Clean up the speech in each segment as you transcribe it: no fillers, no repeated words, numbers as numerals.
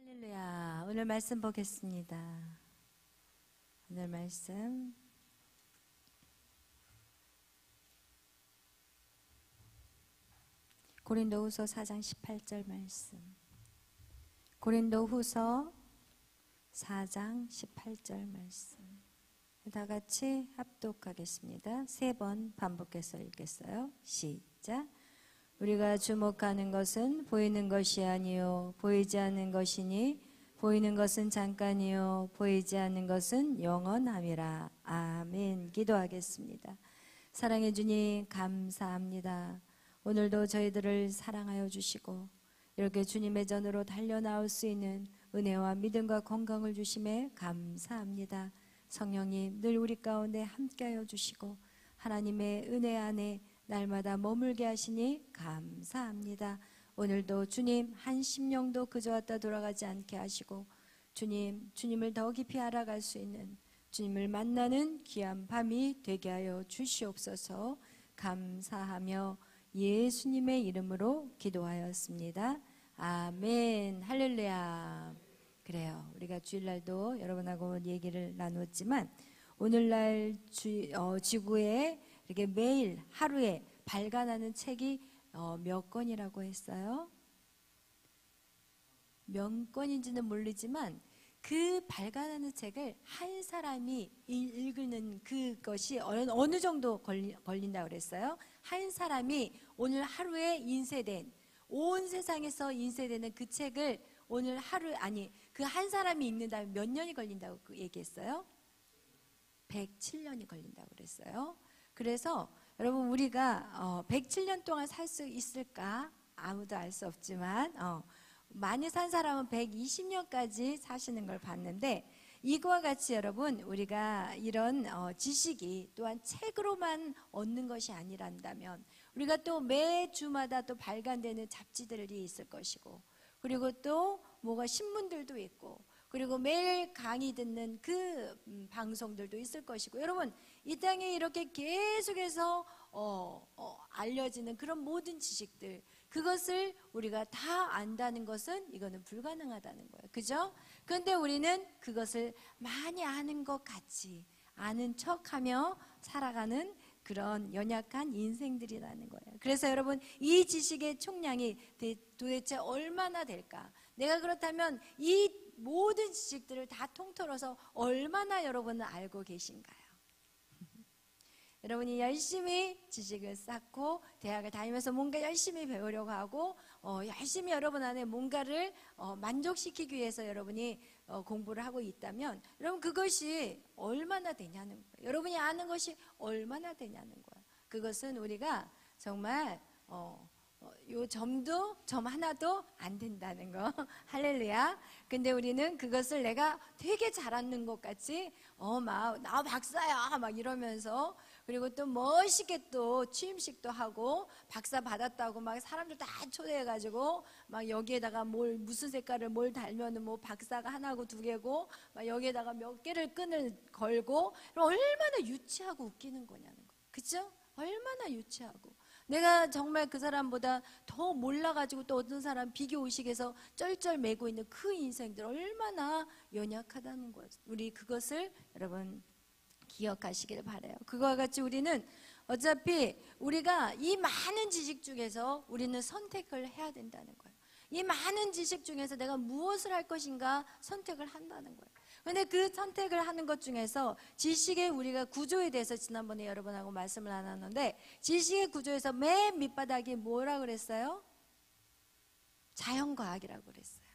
할렐루야. 오늘 말씀 보겠습니다. 오늘 말씀 고린도후서 4장 18절 말씀. 고린도후서 4장 18절 말씀. 다 같이 합독하겠습니다. 3번 반복해서 읽겠어요. 시작. 우리가 주목하는 것은 보이는 것이 아니요 보이지 않는 것이니 보이는 것은 잠깐이요 보이지 않는 것은 영원함이라. 아멘. 기도하겠습니다. 사랑해 주님 감사합니다. 오늘도 저희들을 사랑하여 주시고 이렇게 주님의 전으로 달려나올 수 있는 은혜와 믿음과 건강을 주심에 감사합니다. 성령님 늘 우리 가운데 함께하여 주시고 하나님의 은혜 안에 날마다 머물게 하시니 감사합니다. 오늘도 주님 한 심령도 그저 왔다 돌아가지 않게 하시고 주님을 더 깊이 알아갈 수 있는 주님을 만나는 귀한 밤이 되게 하여 주시옵소서. 감사하며 예수님의 이름으로 기도하였습니다. 아멘. 할렐루야. 그래요. 우리가 주일날도 여러분하고 얘기를 나눴지만 오늘날 지구에 이렇게 매일 하루에 발간하는 책이 몇 건이라고 했어요? 몇 건인지는 모르지만 그 발간하는 책을 한 사람이 읽는 그것이 어느 정도 걸린다고 그랬어요? 한 사람이 오늘 하루에 인쇄된 온 세상에서 인쇄되는 그 책을 오늘 하루 그 한 사람이 읽는다면 몇 년이 걸린다고 얘기했어요? 107년이 걸린다고 그랬어요. 그래서 여러분 우리가 107년 동안 살 수 있을까? 아무도 알 수 없지만 많이 산 사람은 120년까지 사시는 걸 봤는데 이거와 같이 여러분 우리가 이런 지식이 또한 책으로만 얻는 것이 아니란다면 우리가 또 매주마다 또 발간되는 잡지들이 있을 것이고 그리고 또 뭐가 신문들도 있고 그리고 매일 강의 듣는 그 방송들도 있을 것이고 여러분 이 땅에 이렇게 계속해서 알려지는 그런 모든 지식들 그것을 우리가 다 안다는 것은 이거는 불가능하다는 거예요. 그죠? 그런데 우리는 그것을 많이 아는 것 같이 아는 척하며 살아가는 그런 연약한 인생들이라는 거예요. 그래서 여러분 이 지식의 총량이 도대체 얼마나 될까? 내가 그렇다면 이 모든 지식들을 다 통틀어서 얼마나 여러분은 알고 계신가요? 여러분이 열심히 지식을 쌓고 대학을 다니면서 뭔가 열심히 배우려고 하고 열심히 여러분 안에 뭔가를 만족시키기 위해서 여러분이 공부를 하고 있다면 여러분 그것이 얼마나 되냐는 거예요. 여러분이 아는 것이 얼마나 되냐는 거예요. 그것은 우리가 정말 요 점 하나도 안 된다는 거. 할렐루야. 근데 우리는 그것을 내가 되게 잘하는 것 같이 나 박사야 막 이러면서 그리고 또 멋있게 또 취임식도 하고 박사 받았다고 막 사람들 다 초대해가지고 막 여기에다가 무슨 색깔을 뭘 달면은 뭐 박사가 하나고 두 개고 막 여기에다가 몇 개를 끈을 걸고 얼마나 유치하고 웃기는 거냐는 거. 그죠? 얼마나 유치하고 내가 정말 그 사람보다 더 몰라가지고 또 어떤 사람 비교의식에서 쩔쩔 매고 있는 그 인생들 얼마나 연약하다는 거예요. 우리 그것을 여러분 기억하시길 바라요. 그거와 같이 우리는 어차피 우리가 이 많은 지식 중에서 우리는 선택을 해야 된다는 거예요. 이 많은 지식 중에서 내가 무엇을 할 것인가 선택을 한다는 거예요. 그런데 그 선택을 하는 것 중에서 지식의 우리가 구조에 대해서 지난번에 여러분하고 말씀을 나눴는데 지식의 구조에서 맨 밑바닥이 뭐라고 그랬어요? 자연과학이라고 그랬어요.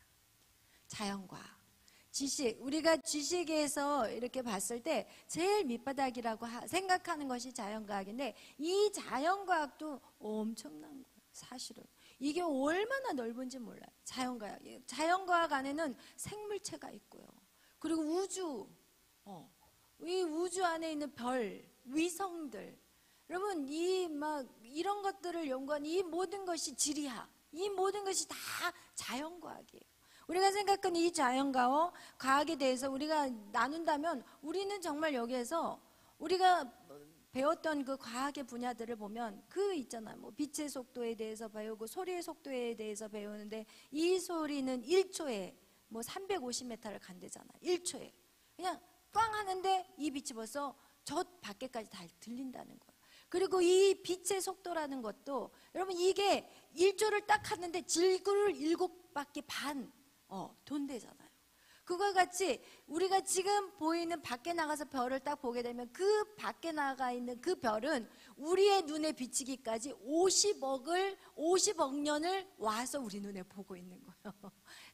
자연과학. 지식, 우리가 지식에서 이렇게 봤을 때 제일 밑바닥이라고 생각하는 것이 자연과학인데 이 자연과학도 엄청난 거예요. 사실은 이게 얼마나 넓은지 몰라요. 자연과학 안에는 생물체가 있고요. 그리고 우주, 이 우주 안에 있는 별, 위성들, 여러분 이런 것들을 연구한 이 모든 것이 지리학, 이 모든 것이 다 자연과학이에요. 우리가 생각하는 이 자연과학에 대해서 우리가 나눈다면 우리는 정말 여기에서 우리가 배웠던 그 과학의 분야들을 보면 그 있잖아요. 뭐 빛의 속도에 대해서 배우고 소리의 속도에 대해서 배우는데 이 소리는 1초에 뭐 350m를 간대잖아. 1초에. 그냥 꽝 하는데 이 빛이 벌써 저 밖에까지 다 들린다는 거예요. 그리고 이 빛의 속도라는 것도 여러분 이게 1조를 딱 하는데 지구를 7바퀴 반 돈대잖아요. 그와 같이 우리가 지금 보이는 밖에 나가서 별을 딱 보게 되면 그 밖에 나가 있는 그 별은 우리의 눈에 비치기까지 50억 년을 와서 우리 눈에 보고 있는 거예요.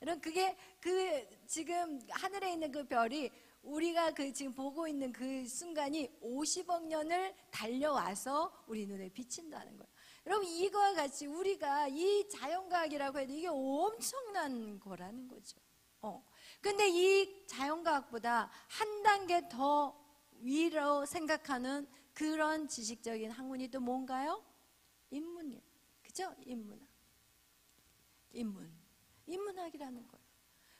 여러분 그게 그 지금 하늘에 있는 그 별이 우리가 그 지금 보고 있는 그 순간이 50억 년을 달려와서 우리 눈에 비친다는 거예요. 여러분 이거와 같이 우리가 이 자연과학이라고 해도 이게 엄청난 거라는 거죠. 근데 이 자연과학보다 한 단계 더 위로 생각하는 그런 지식적인 학문이 또 뭔가요? 인문이에요. 그죠? 인문학이라는 거예요.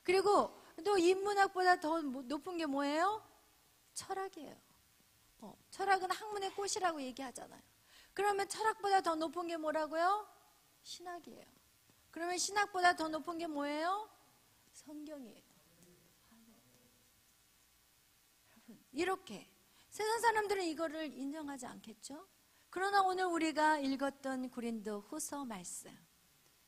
그리고 또 인문학보다 더 높은 게 뭐예요? 철학이에요. 철학은 학문의 꽃이라고 얘기하잖아요. 그러면 철학보다 더 높은 게 뭐라고요? 신학이에요. 그러면 신학보다 더 높은 게 뭐예요? 성경이에요. 여러분, 이렇게 세상 사람들은 이거를 인정하지 않겠죠? 그러나 오늘 우리가 읽었던 고린도후서 말씀,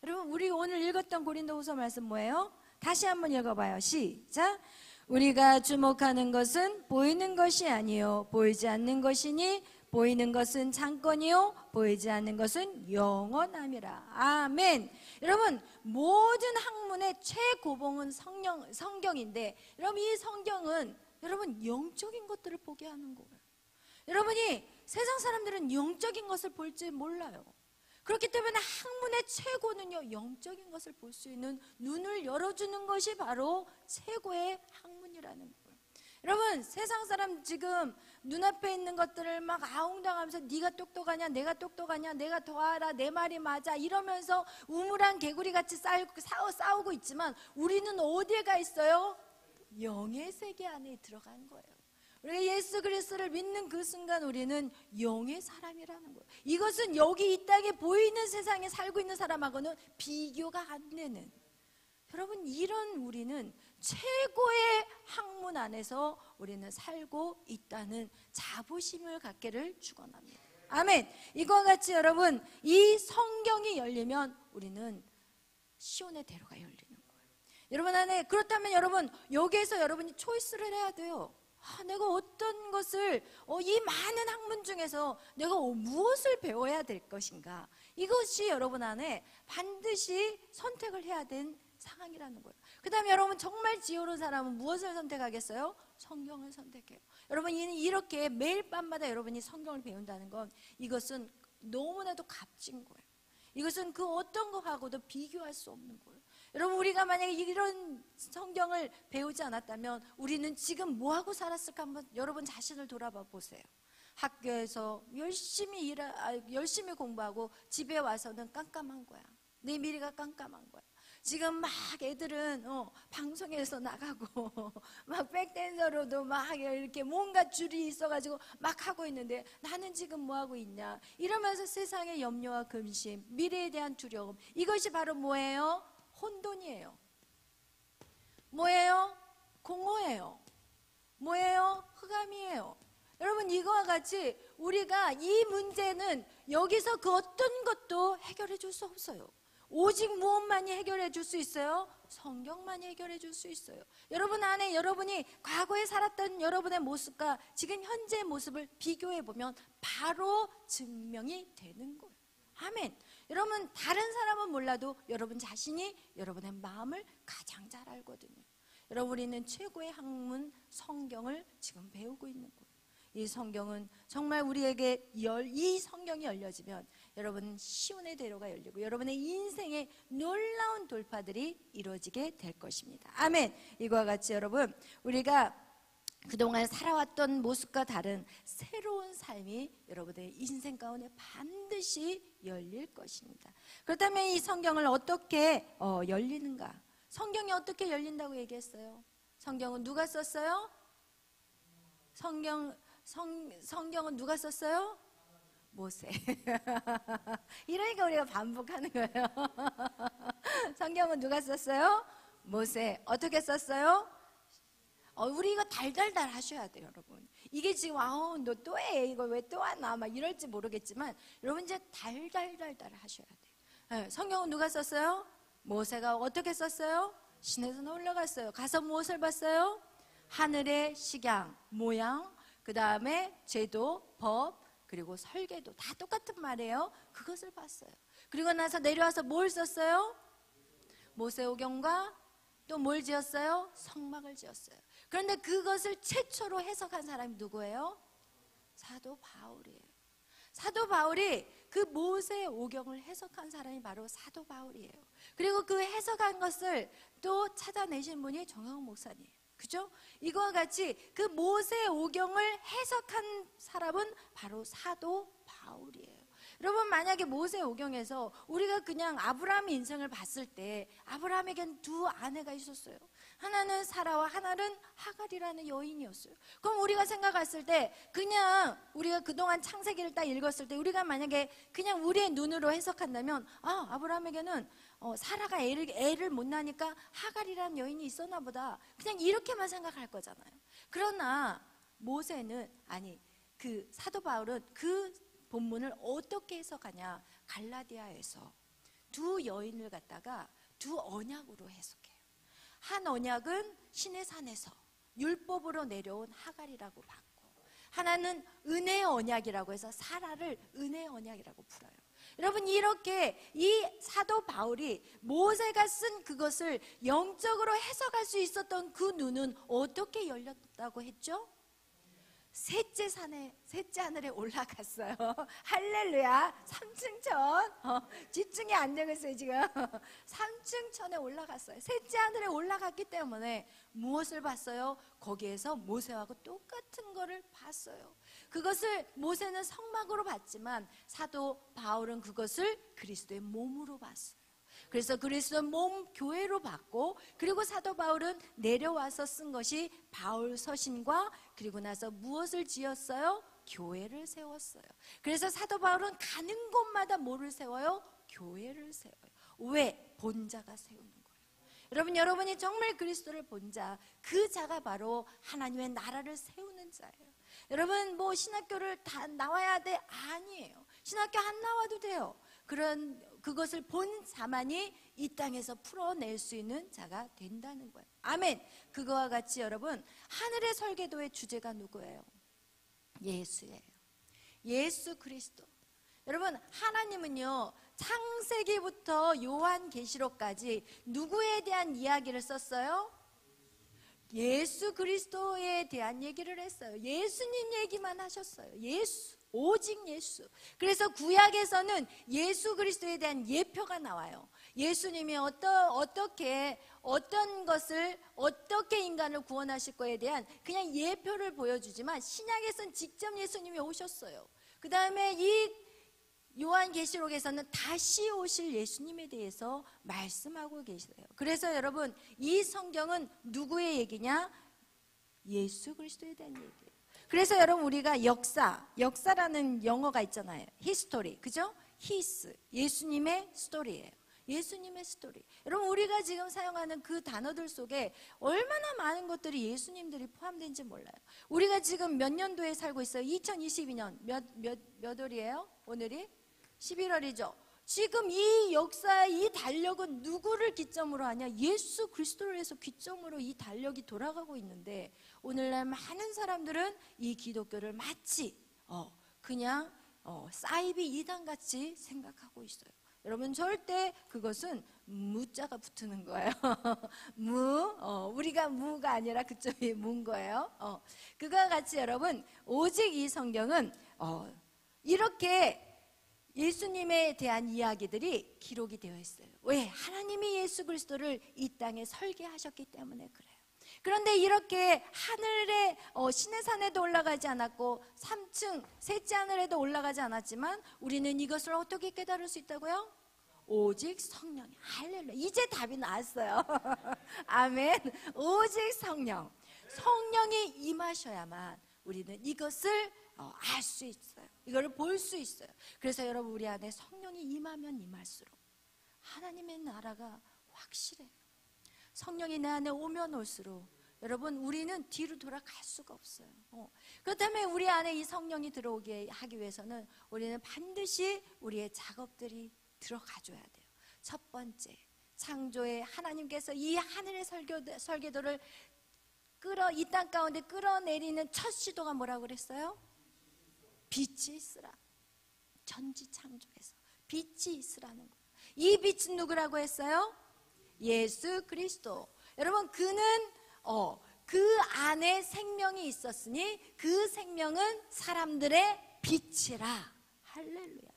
여러분 우리 오늘 읽었던 고린도후서 말씀 뭐예요? 다시 한번 읽어봐요. 시작. 우리가 주목하는 것은 보이는 것이 아니요 보이지 않는 것이니 보이는 것은 잠깐이요 보이지 않는 것은 영원함이라. 아멘. 여러분 모든 학문의 최고봉은 성경인데 여러분 이 성경은 여러분 영적인 것들을 보게 하는 거예요. 여러분이 세상 사람들은 영적인 것을 볼 줄 몰라요. 그렇기 때문에 학문의 최고는요 영적인 것을 볼 수 있는 눈을 열어주는 것이 바로 최고의 학문이라는 거예요. 여러분 세상 사람 지금 눈앞에 있는 것들을 막 아웅당하면서 네가 똑똑하냐 내가 똑똑하냐 내가 더 알아 내 말이 맞아 이러면서 우물한 개구리같이 싸우고 있지만 우리는 어디에 가 있어요? 영의 세계 안에 들어간 거예요. 우리가 예수 그리스도를 믿는 그 순간 우리는 영의 사람이라는 거예요. 이것은 여기 이 땅에 보이는 세상에 살고 있는 사람하고는 비교가 안 되는, 여러분 이런 우리는 최고의 학문 안에서 우리는 살고 있다는 자부심을 갖기를 축원합니다. 아멘. 이거와 같이 여러분 이 성경이 열리면 우리는 시온의 대로가 열리는 거예요. 여러분 안에 그렇다면 여러분 여기에서 여러분이 초이스를 해야 돼요. 내가 어떤 것을 이 많은 학문 중에서 내가 무엇을 배워야 될 것인가, 이것이 여러분 안에 반드시 선택을 해야 된 상황이라는 거예요. 그 다음에 여러분 정말 지혜로운 사람은 무엇을 선택하겠어요? 성경을 선택해요. 여러분 이렇게 매일 밤마다 여러분이 성경을 배운다는 건 이것은 너무나도 값진 거예요. 이것은 그 어떤 것하고도 비교할 수 없는 거예요. 여러분 우리가 만약에 이런 성경을 배우지 않았다면 우리는 지금 뭐하고 살았을까 한번 여러분 자신을 돌아봐 보세요. 학교에서 열심히 공부하고 집에 와서는 깜깜한 거야. 내 미래가 깜깜한 거야. 지금 막 애들은 방송에서 나가고 막 백댄서로도 막 이렇게 뭔가 줄이 있어가지고 막 하고 있는데 나는 지금 뭐 하고 있냐 이러면서 세상의 염려와 근심, 미래에 대한 두려움, 이것이 바로 뭐예요? 혼돈이에요. 뭐예요? 공허해요. 뭐예요? 흑암이에요. 여러분 이거와 같이 우리가 이 문제는 여기서 그 어떤 것도 해결해 줄 수 없어요. 오직 무엇만이 해결해 줄 수 있어요? 성경만이 해결해 줄 수 있어요. 여러분 안에 여러분이 과거에 살았던 여러분의 모습과 지금 현재의 모습을 비교해 보면 바로 증명이 되는 거예요. 아멘. 여러분 다른 사람은 몰라도 여러분 자신이 여러분의 마음을 가장 잘 알거든요. 여러분 우리는 최고의 학문 성경을 지금 배우고 있는 거예요. 이 성경은 정말 우리에게 이 성경이 열려지면 여러분 시온의 대로가 열리고 여러분의 인생에 놀라운 돌파들이 이루어지게 될 것입니다. 아멘. 이거와 같이 여러분 우리가 그동안 살아왔던 모습과 다른 새로운 삶이 여러분의 인생 가운데 반드시 열릴 것입니다. 그렇다면 이 성경을 어떻게 열리는가? 성경이 어떻게 열린다고 얘기했어요? 성경은 누가 썼어요? 성경은 누가 썼어요? 모세. 이러니까 우리가 반복하는 거예요. 성경은 누가 썼어요? 모세 어떻게 썼어요? 우리 이거 달달달 하셔야 돼요, 여러분. 이게 지금 너 또 해, 이거 왜 또 하나 막 이럴지 모르겠지만 여러분 이제 달달달달 하셔야 돼요. 네, 성경은 누가 썼어요? 모세가 어떻게 썼어요? 시내산 올라갔어요. 가서 무엇을 봤어요? 하늘의 식양, 모양, 그 다음에 제도, 법, 그리고 설계도 다 똑같은 말이에요. 그것을 봤어요. 그리고 나서 내려와서 뭘 썼어요? 모세오경과 또 뭘 지었어요? 성막을 지었어요. 그런데 그것을 최초로 해석한 사람이 누구예요? 사도 바울이에요. 사도 바울이 그 모세오경을 해석한 사람이 바로 사도 바울이에요. 그리고 그 해석한 것을 또 찾아내신 분이 정영훈 목사님. 그죠? 이거와 같이 그 모세오경을 해석한 사람은 바로 사도 바울이에요. 여러분, 만약에 모세오경에서 우리가 그냥 아브라함의 인생을 봤을 때 아브라함에겐 두 아내가 있었어요. 하나는 사라와 하나는 하갈이라는 여인이었어요. 그럼 우리가 생각했을 때 그냥 우리가 그동안 창세기를 딱 읽었을 때 우리가 만약에 그냥 우리의 눈으로 해석한다면 아브라함에게는 사라가 애를 못 낳으니까 하갈이라는 여인이 있었나 보다, 그냥 이렇게만 생각할 거잖아요. 그러나 모세는 그 사도 바울은 그 본문을 어떻게 해석하냐? 갈라디아에서 두 여인을 갖다가 두 언약으로 해석해요. 한 언약은 시내산에서 율법으로 내려온 하갈이라고 받고, 하나는 은혜의 언약이라고 해서 사라를 은혜의 언약이라고 불러요. 여러분, 이렇게 이 사도 바울이 모세가 쓴 그것을 영적으로 해석할 수 있었던 그 눈은 어떻게 열렸다고 했죠? 셋째 하늘에 올라갔어요. 할렐루야. 3층천. 집중이 안 되고 있어요 지금. 3층천에 올라갔어요. 셋째 하늘에 올라갔기 때문에 무엇을 봤어요? 거기에서 모세하고 똑같은 거를 봤어요. 그것을 모세는 성막으로 봤지만 사도 바울은 그것을 그리스도의 몸으로 봤어요. 그래서 그리스도의 몸 교회로 봤고, 그리고 사도 바울은 내려와서 쓴 것이 바울 서신과, 그리고 나서 무엇을 지었어요? 교회를 세웠어요. 그래서 사도 바울은 가는 곳마다 뭐를 세워요? 교회를 세워요. 왜? 본자가 세우는 거예요. 여러분이 정말 그리스도를 본 자, 그 자가 바로 하나님의 나라를 세우는 자예요. 여러분, 뭐 신학교를 다 나와야 돼? 아니에요. 신학교 안 나와도 돼요. 그것을 본 자만이 이 땅에서 풀어낼 수 있는 자가 된다는 거예요. 아멘. 그거와 같이 여러분, 하늘의 설계도의 주제가 누구예요? 예수예요. 예수 그리스도. 여러분, 하나님은요, 창세기부터 요한계시록까지 누구에 대한 이야기를 썼어요? 예수 그리스도에 대한 얘기를 했어요. 예수님 얘기만 하셨어요. 오직 예수. 그래서 구약에서는 예수 그리스도에 대한 예표가 나와요. 예수님이 어떤 것을, 어떻게 인간을 구원하실 거에 대한 그냥 예표를 보여주지만, 신약에서는 직접 예수님이 오셨어요. 그 다음에 이 요한계시록에서는 다시 오실 예수님에 대해서 말씀하고 계세요. 그래서 여러분, 이 성경은 누구의 얘기냐? 예수 그리스도에 대한 얘기예요. 그래서 여러분, 우리가 역사라는 영어가 있잖아요. 히스토리, 그죠? 히스, 예수님의 스토리예요. 예수님의 스토리. 여러분, 우리가 지금 사용하는 그 단어들 속에 얼마나 많은 것들이 예수님들이 포함된지 몰라요. 우리가 지금 몇 년도에 살고 있어요? 2022년 몇 월이에요? 오늘이 11월이죠. 지금 이 역사의 이 달력은 누구를 기점으로 하냐? 예수 그리스도를 해서 기점으로 이 달력이 돌아가고 있는데, 오늘날 많은 사람들은 이 기독교를 마치 그냥 사이비 이단같이 생각하고 있어요. 여러분, 절대 그것은 무자가 붙는 거예요. 우리가 무가 아니라 그쪽이 무인 거예요. 그거와 같이 여러분, 오직 이 성경은 이렇게 예수님에 대한 이야기들이 기록이 되어 있어요. 왜? 하나님이 예수 그리스도를 이 땅에 설계하셨기 때문에 그래요. 그런데 이렇게 하늘에 시내산에도 올라가지 않았고 3층 셋째 하늘에도 올라가지 않았지만, 우리는 이것을 어떻게 깨달을 수 있다고요? 오직 성령이. 할렐루야. 이제 답이 나왔어요. 아멘. 오직 성령이 임하셔야만 우리는 이것을 알 수 있어요. 이걸 볼 수 있어요. 그래서 여러분, 우리 안에 성령이 임하면 임할수록 하나님의 나라가 확실해요. 성령이 내 안에 오면 올수록 여러분 우리는 뒤로 돌아갈 수가 없어요. 그렇다면 우리 안에 이 성령이 들어오게 하기 위해서는 우리는 반드시 우리의 작업들이 들어가줘야 돼요. 첫 번째, 창조의 하나님께서 이 하늘의 설계도를 이 땅 가운데 끌어내리는 첫 시도가 뭐라고 그랬어요? 빛이 있으라. 전지 창조에서 빛이 있으라는 거예요. 이 빛은 누구라고 했어요? 예수 그리스도. 여러분 그는 그 안에 생명이 있었으니 그 생명은 사람들의 빛이라. 할렐루야.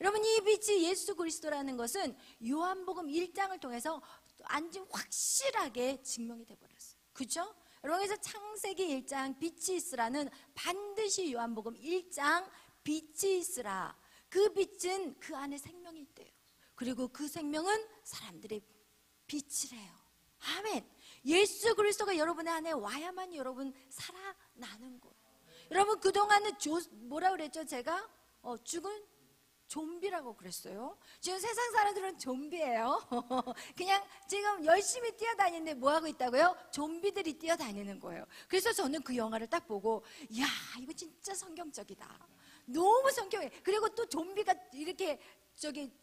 여러분 이 빛이 예수 그리스도라는 것은 요한복음 1장을 통해서 완전 확실하게 증명이 되어버렸어요. 그렇죠? 여러분 그래서 창세기 1장 빛이 있으라는 반드시 요한복음 1장 빛이 있으라. 그 빛은 그 안에 생명이 있대요. 그리고 그 생명은 사람들의 빛이래요. 아멘. 예수 그리스도가 여러분의 안에 와야만 여러분 살아나는 거예요. 여러분 그동안은 뭐라 그랬죠? 제가 죽은 좀비라고 그랬어요. 지금 세상 사람들은 좀비예요. 그냥 지금 열심히 뛰어다니는데 뭐하고 있다고요? 좀비들이 뛰어다니는 거예요. 그래서 저는 그 영화를 딱 보고 이야 이거 진짜 성경적이다. 너무 성경에. 그리고 또 좀비가 이렇게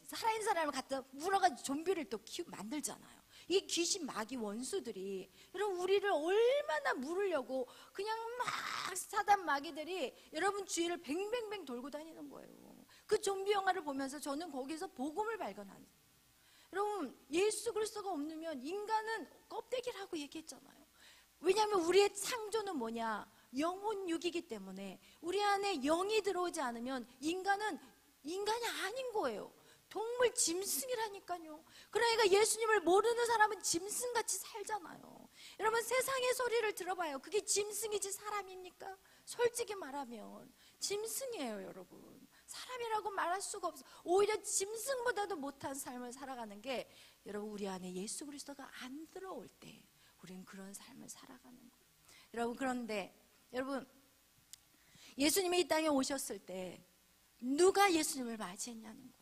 살아있는 사람을 갖다 물어가지고 좀비를 또 만들잖아요. 이 귀신 마귀 원수들이 여러분 우리를 얼마나 물으려고 그냥 막 사단 마귀들이 여러분 주위를 뱅뱅뱅 돌고 다니는 거예요. 그 좀비 영화를 보면서 저는 거기서 복음을 발견하는. 여러분 예수 그리스도가 없으면 인간은 껍데기라고 얘기했잖아요. 왜냐하면 우리의 창조는 뭐냐? 영혼 육이기 때문에 우리 안에 영이 들어오지 않으면 인간은 인간이 아닌 거예요. 동물 짐승이라니까요. 그러니까 예수님을 모르는 사람은 짐승같이 살잖아요. 여러분 세상의 소리를 들어봐요. 그게 짐승이지 사람입니까? 솔직히 말하면 짐승이에요. 여러분 사람이라고 말할 수가 없어요. 오히려 짐승보다도 못한 삶을 살아가는 게 여러분 우리 안에 예수 그리스도가 안 들어올 때 우리는 그런 삶을 살아가는 거예요. 여러분 그런데 여러분 예수님이 이 땅에 오셨을 때 누가 예수님을 맞이했냐는 거예요.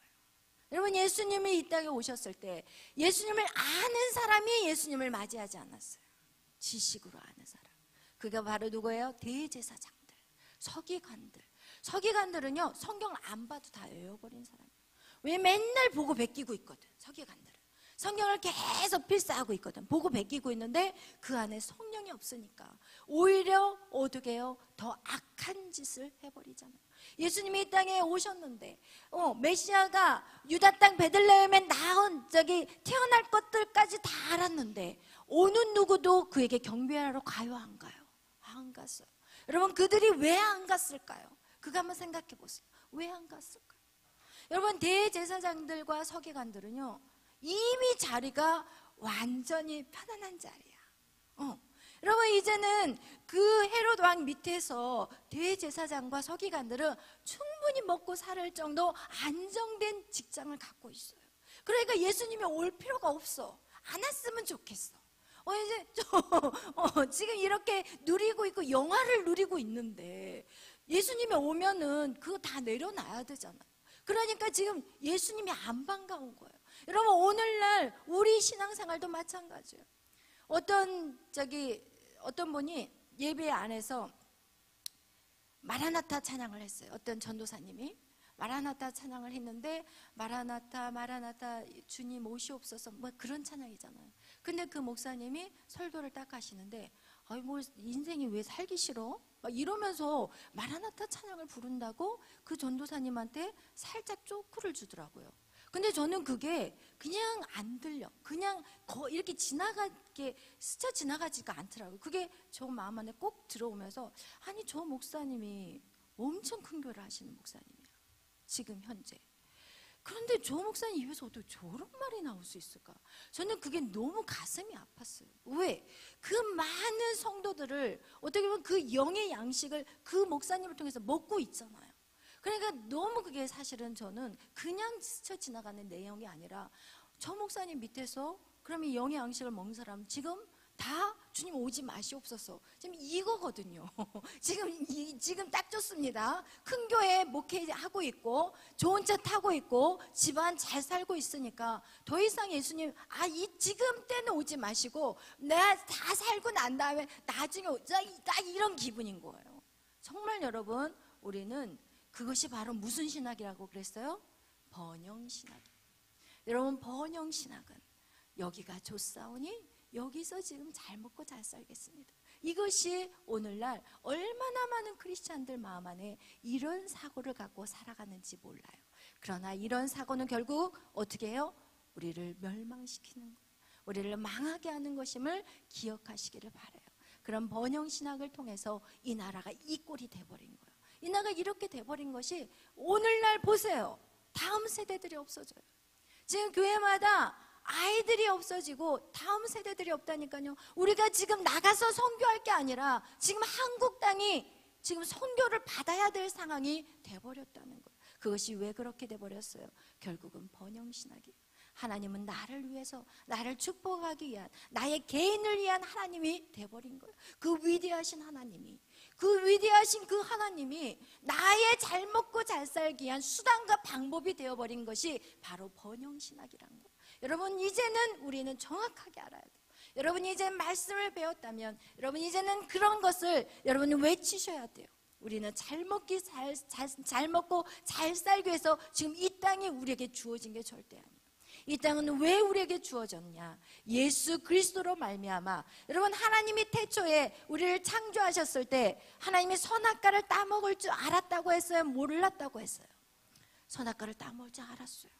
여러분 예수님이 이 땅에 오셨을 때 예수님을 아는 사람이 예수님을 맞이하지 않았어요. 지식으로 아는 사람. 그게 바로 누구예요? 대제사장들, 서기관들. 서기관들은요 성경을 안 봐도 다 외워버린 사람이에요. 왜 맨날 보고 베끼고 있거든. 서기관들은 성경을 계속 필사하고 있거든. 보고 베끼고 있는데 그 안에 성령이 없으니까 오히려 어떻게 해요? 더 악한 짓을 해버리잖아요. 예수님이 이 땅에 오셨는데 메시아가 유다 땅 베들레헴에 태어날 것들까지 다 알았는데 어느 누구도 그에게 경배하러 가요 안 가요? 안 갔어요. 여러분 그들이 왜 안 갔을까요? 그거 한번 생각해 보세요. 왜 안 갔을까요? 여러분 대제사장들과 서기관들은요 이미 자리가 완전히 편안한 자리야. 여러분 이제는 그 헤롯 왕 밑에서 대제사장과 서기관들은 충분히 먹고 살 정도 안정된 직장을 갖고 있어요. 그러니까 예수님이 올 필요가 없어. 안 왔으면 좋겠어. 이제 지금 이렇게 누리고 있고 영화를 누리고 있는데 예수님이 오면은 그거 다 내려놔야 되잖아요. 그러니까 지금 예수님이 안 반가운 거예요. 여러분 오늘날 우리 신앙생활도 마찬가지예요. 어떤 분이 예배 안에서 마라나타 찬양을 했어요. 어떤 전도사님이 마라나타 찬양을 했는데 마라나타 마라나타 주님 오시옵소서 뭐 그런 찬양이잖아요. 근데 그 목사님이 설교를 딱 하시는데 뭐 인생이 왜 살기 싫어? 막 이러면서 마라나타 찬양을 부른다고 그 전도사님한테 살짝 쪼크를 주더라고요. 근데 저는 그게 그냥 안 들려. 그냥 이렇게 스쳐 지나가지가 않더라고요. 그게 저 마음 안에 꼭 들어오면서 아니 저 목사님이 엄청 큰 교회를 하시는 목사님이야. 지금 현재. 그런데 저 목사님 입에서 어떻게 저런 말이 나올 수 있을까? 저는 그게 너무 가슴이 아팠어요. 왜? 그 많은 성도들을 어떻게 보면 그 영의 양식을 그 목사님을 통해서 먹고 있잖아요. 그러니까 너무 그게 사실은 저는 그냥 스쳐 지나가는 내용이 아니라 저 목사님 밑에서 그러면 영의 양식을 먹는 사람은 지금 다 주님 오지 마시옵소서. 지금 이거거든요. 지금 딱 좋습니다. 큰 교회 목회하고 있고 좋은 차 타고 있고 집안 잘 살고 있으니까 더 이상 예수님 이 지금 때는 오지 마시고 내가 다 살고 난 다음에 나중에 오자, 딱 이런 기분인 거예요. 정말 여러분, 우리는 그것이 바로 무슨 신학이라고 그랬어요? 번영신학. 여러분, 번영신학은 여기가 좋사오니 여기서 지금 잘 먹고 잘 살겠습니다. 이것이 오늘날 얼마나 많은 크리스찬들 마음 안에 이런 사고를 갖고 살아가는지 몰라요. 그러나 이런 사고는 결국 어떻게 해요? 우리를 멸망시키는 거예요. 우리를 망하게 하는 것임을 기억하시기를 바라요. 그런 번영신학을 통해서 이 나라가 이 꼴이 돼버린 거예요. 이 나라가 이렇게 돼버린 것이 오늘날 보세요. 다음 세대들이 없어져요. 지금 교회마다 아이들이 없어지고 다음 세대들이 없다니까요. 우리가 지금 나가서 선교할 게 아니라 지금 한국 땅이 지금 선교를 받아야 될 상황이 돼버렸다는 거예요. 그것이 왜 그렇게 돼버렸어요? 결국은 번영신학이에요. 하나님은 나를 위해서, 나를 축복하기 위한, 나의 개인을 위한 하나님이 돼버린 거예요. 그 위대하신 하나님이, 그 위대하신 그 하나님이 나의 잘 먹고 잘 살기 위한 수단과 방법이 되어버린 것이 바로 번영신학이라는 거예요. 여러분, 이제는 우리는 정확하게 알아야 돼요. 여러분이 이제 말씀을 배웠다면 여러분 이제는 그런 것을 여러분이 외치셔야 돼요. 우리는 잘 먹고 잘 살기 위해서 지금 이 땅이 우리에게 주어진 게 절대 아니에요. 이 땅은 왜 우리에게 주어졌냐? 예수 그리스도로 말미암아. 여러분, 하나님이 태초에 우리를 창조하셨을 때 하나님이 선악과를 따먹을 줄 알았다고 했어요? 몰랐다고 했어요? 선악과를 따먹을 줄 알았어요.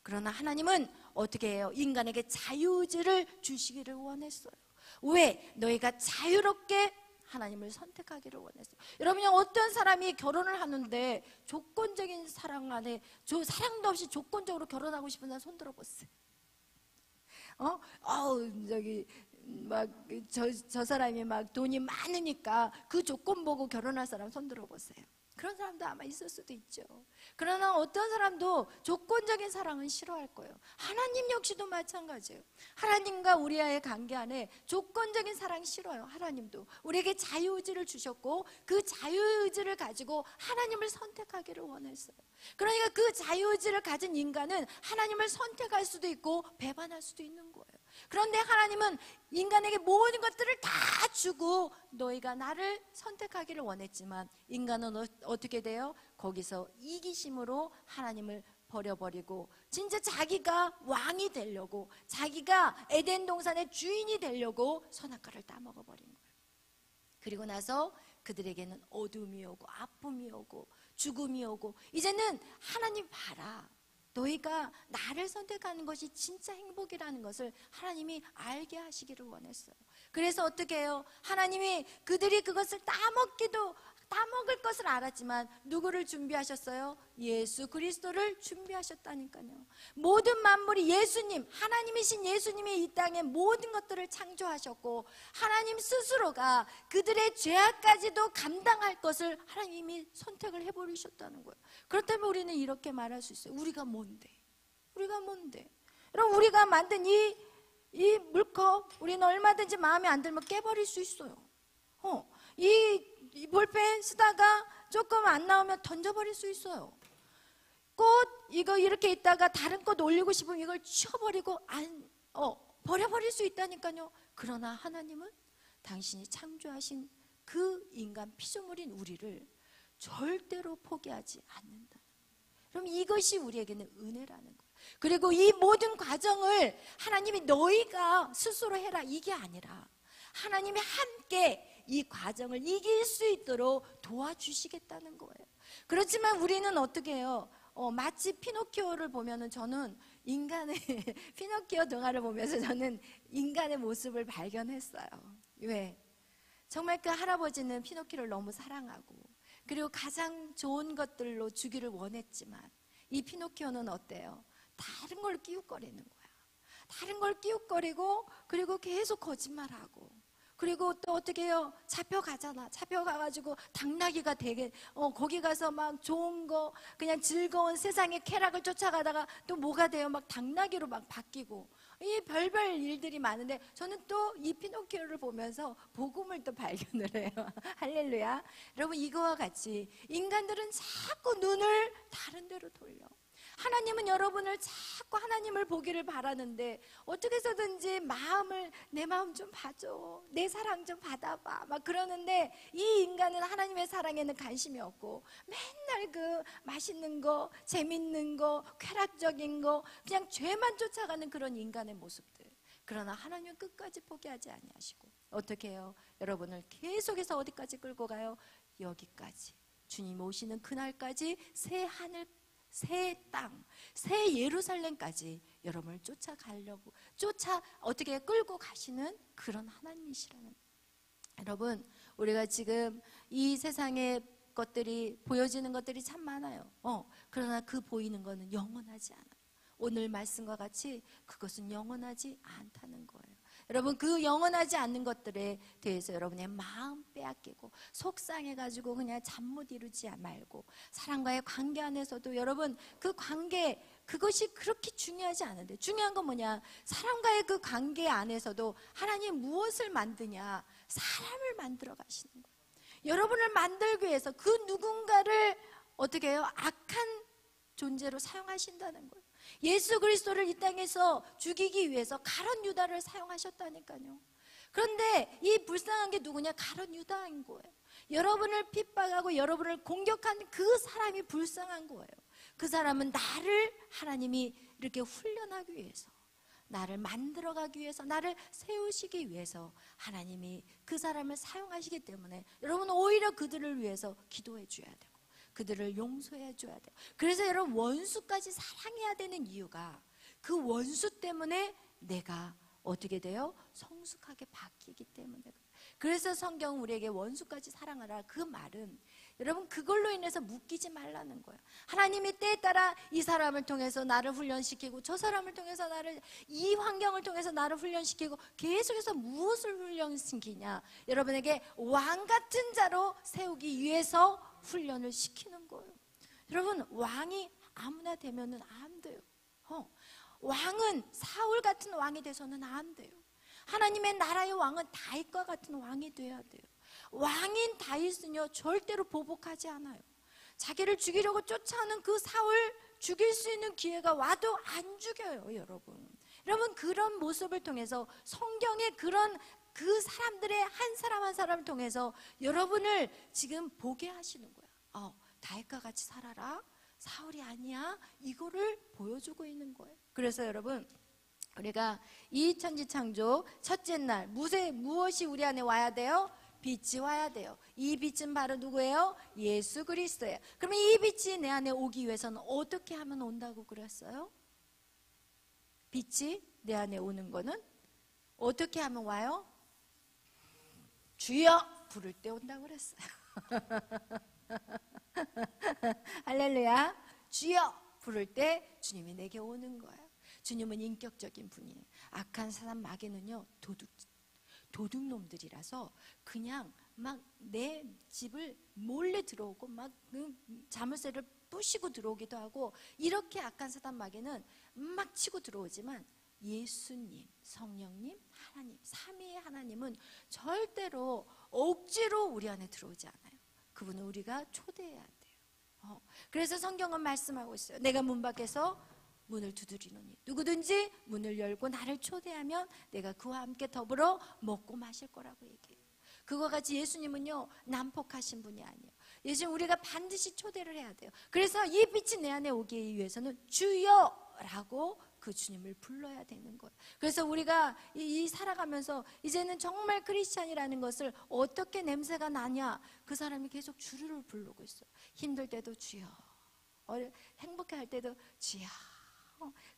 그러나 하나님은 어떻게 해요? 인간에게 자유의지를 주시기를 원했어요. 왜? 너희가 자유롭게 하나님을 선택하기를 원했어요. 여러분이 어떤 사람이 결혼을 하는데 조건적인 사랑 안에 사랑도 없이 조건적으로 결혼하고 싶은 사람 손 들어보세요. 저 사람이 막 돈이 많으니까 그 조건 보고 결혼할 사람 손 들어보세요. 그런 사람도 아마 있을 수도 있죠. 그러나 어떤 사람도 조건적인 사랑은 싫어할 거예요. 하나님 역시도 마찬가지예요. 하나님과 우리와의 관계 안에 조건적인 사랑 싫어요. 하나님도 우리에게 자유의지를 주셨고 그 자유의지를 가지고 하나님을 선택하기를 원했어요. 그러니까 그 자유의지를 가진 인간은 하나님을 선택할 수도 있고 배반할 수도 있는 거예요. 그런데 하나님은 인간에게 모든 것들을 다 주고 너희가 나를 선택하기를 원했지만 인간은 어떻게 돼요? 거기서 이기심으로 하나님을 버려버리고 진짜 자기가 왕이 되려고, 자기가 에덴 동산의 주인이 되려고 선악과를 따먹어버린 거예요. 그리고 나서 그들에게는 어둠이 오고 아픔이 오고 죽음이 오고, 이제는 하나님 봐라, 너희가 나를 선택하는 것이 진짜 행복이라는 것을 하나님이 알게 하시기를 원했어요. 그래서 어떻게 해요? 하나님이 그들이 그것을 따먹을 것을 알았지만 누구를 준비하셨어요? 예수 그리스도를 준비하셨다니까요. 모든 만물이 예수님, 하나님이신 예수님이 이 땅에 모든 것들을 창조하셨고 하나님 스스로가 그들의 죄악까지도 감당할 것을 하나님이 선택을 해버리셨다는 거예요. 그렇다면 우리는 이렇게 말할 수 있어요. 우리가 뭔데? 여러분, 우리가 만든 이 물컵 우리는 얼마든지 마음에 안 들면 깨버릴 수 있어요. 이 볼펜 쓰다가 조금 안 나오면 던져버릴 수 있어요. 꽃 이거 이렇게 있다가 다른 꽃 올리고 싶으면 이걸 치워버리고 버려버릴 수 있다니까요. 그러나 하나님은 당신이 창조하신 그 인간 피조물인 우리를 절대로 포기하지 않는다. 그럼 이것이 우리에게는 은혜라는 거예요. 그리고 이 모든 과정을 하나님이 너희가 스스로 해라 이게 아니라 하나님이 함께 이 과정을 이길 수 있도록 도와주시겠다는 거예요. 그렇지만 우리는 어떻게 해요? 마치 피노키오를 보면은 저는 인간의 피노키오 동화를 보면서 저는 인간의 모습을 발견했어요. 왜? 정말 그 할아버지는 피노키오를 너무 사랑하고 그리고 가장 좋은 것들로 주기를 원했지만 이 피노키오는 어때요? 다른 걸 끼웃거리는 거야. 다른 걸 끼웃거리고 그리고 계속 거짓말하고 그리고 또 어떻게 해요? 잡혀가잖아. 잡혀가가지고 당나귀가 되게 거기 가서 막 좋은 거 그냥 즐거운 세상의 쾌락을 쫓아가다가 또 뭐가 돼요? 막 당나귀로 막 바뀌고 이 별별 일들이 많은데 저는 또 이 피노키오를 보면서 복음을 또 발견을 해요. 할렐루야. 여러분, 이거와 같이 인간들은 자꾸 눈을 다른 데로 돌려. 하나님은 여러분을 자꾸 하나님을 보기를 바라는데 어떻게 해서든지 내 마음 좀 봐줘, 내 사랑 좀 받아봐 막 그러는데, 이 인간은 하나님의 사랑에는 관심이 없고 맨날 그 맛있는 거, 재밌는 거, 쾌락적인 거, 그냥 죄만 쫓아가는 그런 인간의 모습들. 그러나 하나님은 끝까지 포기하지 아니하시고 어떻게 해요? 여러분을 계속해서 어디까지 끌고 가요? 여기까지, 주님 오시는 그날까지, 새 하늘, 새 땅, 새 예루살렘까지 여러분을 어떻게 끌고 가시는 그런 하나님이시라는. 여러분, 우리가 지금 이 세상의 것들이, 보여지는 것들이 참 많아요. 그러나 그 보이는 거는 영원하지 않아요. 오늘 말씀과 같이 그것은 영원하지 않다는 거예요. 여러분, 그 영원하지 않는 것들에 대해서 여러분의 마음 빼앗기고 속상해가지고 그냥 잠 못 이루지 말고, 사람과의 관계 안에서도 여러분 그 관계, 그것이 그렇게 중요하지 않은데, 중요한 건 뭐냐? 사람과의 그 관계 안에서도 하나님 무엇을 만드냐? 사람을 만들어 가시는 거예요. 여러분을 만들기 위해서 그 누군가를 어떻게 해요? 악한 존재로 사용하신다는 거예요. 예수 그리스도를 이 땅에서 죽이기 위해서 가룟 유다를 사용하셨다니까요. 그런데 이 불쌍한 게 누구냐? 가룟 유다인 거예요. 여러분을 핍박하고 여러분을 공격한 그 사람이 불쌍한 거예요. 그 사람은 나를, 하나님이 이렇게 훈련하기 위해서, 나를 만들어가기 위해서, 나를 세우시기 위해서 하나님이 그 사람을 사용하시기 때문에 여러분 오히려 그들을 위해서 기도해 줘야 되고 그들을 용서해 줘야 돼요. 그래서 여러분, 원수까지 사랑해야 되는 이유가 그 원수 때문에 내가 어떻게 돼요? 성숙하게 바뀌기 때문에. 그래서 성경은 우리에게 원수까지 사랑하라, 그 말은 여러분 그걸로 인해서 묶이지 말라는 거예요. 하나님이 때에 따라 이 사람을 통해서 나를 훈련시키고 저 사람을 통해서 나를, 이 환경을 통해서 나를 훈련시키고 계속해서 무엇을 훈련시키냐? 여러분에게 왕 같은 자로 세우기 위해서 훈련을 시키는 거예요. 여러분, 왕이 아무나 되면은 안 돼요. 왕은 사울 같은 왕이 돼서는 안 돼요. 하나님의 나라의 왕은 다윗과 같은 왕이 돼야 돼요. 왕인 다윗은요 절대로 보복하지 않아요. 자기를 죽이려고 쫓아오는 그 사울 죽일 수 있는 기회가 와도 안 죽여요. 여러분 그런 모습을 통해서 성경의 그런 그 사람들의 한 사람 한 사람을 통해서 여러분을 지금 보게 하시는 거예요. 다윗과 같이 살아라, 사울이 아니야, 이거를 보여주고 있는 거예요. 그래서 여러분, 우리가 이 천지창조 첫째 날 무엇이 우리 안에 와야 돼요? 빛이 와야 돼요. 이 빛은 바로 누구예요? 예수 그리스도예요. 그러면 이 빛이 내 안에 오기 위해서는 어떻게 하면 온다고 그랬어요? 빛이 내 안에 오는 거는 어떻게 하면 와요? 주여 부를 때 온다고 그랬어요. 할렐루야. 주여 부를 때 주님이 내게 오는 거예요. 주님은 인격적인 분이에요. 악한 사람 마귀는요 도둑놈들이라서 그냥 막 내 집을 몰래 들어오고 막 자물쇠를 부시고 들어오기도 하고, 이렇게 악한 사단 마귀는 막 치고 들어오지만 예수님, 성령님, 하나님, 삼위의 하나님은 절대로 억지로 우리 안에 들어오지 않아요. 그분은 우리가 초대해야 돼요. 그래서 성경은 말씀하고 있어요. 내가 문 밖에서 문을 두드리노니 누구든지 문을 열고 나를 초대하면 내가 그와 함께 더불어 먹고 마실 거라고 얘기해요. 그와 같이 예수님은요 난폭하신 분이 아니에요. 예수님 우리가 반드시 초대를 해야 돼요. 그래서 이 빛이 내 안에 오기 위해서는 주여라고 그 주님을 불러야 되는 거예요. 그래서 우리가 이 살아가면서 이제는 정말 크리스찬이라는 것을 어떻게 냄새가 나냐? 그 사람이 계속 주를 부르고 있어요. 힘들 때도 주여, 행복해 할 때도 주여,